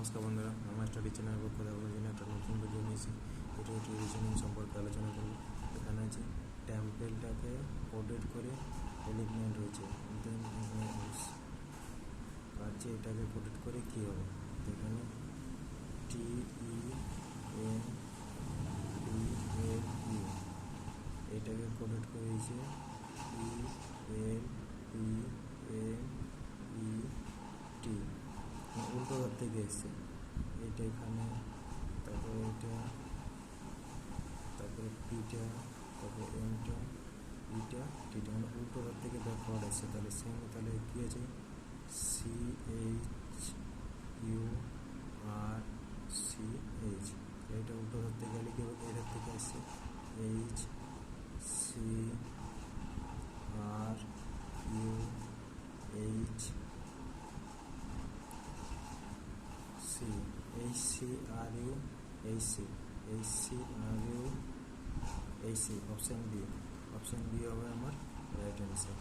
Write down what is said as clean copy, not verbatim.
নমস্কার বন্ধুরা, আমার স্টাডি চ্যানেলের পক্ষ থেকে আপনাদের জন্য একটা নতুন ভিডিও নিয়েছি। এটা একটি রিজনিং সম্পর্কে আলোচনা করব। এখানে আছে টেম্পেলটাকে কোডেড করে এলিমেন্ট রয়েছে, দেন কাছে এটাকে কোডেড করে কী হবে। এখানে TEMPLE এটাকে কোডেড করে দিয়েছে ELPMET, উল্টো হাত থেকে এসছে এটা এখানে, তারপরে এটা, তারপরে পিটা, তারপরে এমটা, ইটা, টিটা, মানে উল্টো হাত থেকে ব্যাকওয়ার্ড আসছে। তাহলে সেম, তাহলে কী আছে CHURCH, এটা উল্টো হাত থেকে গেলে কী হবে, এর হাত থেকে আসছে HCRUHC, অপশান বি হবে আমার রাইট অ্যান্সার।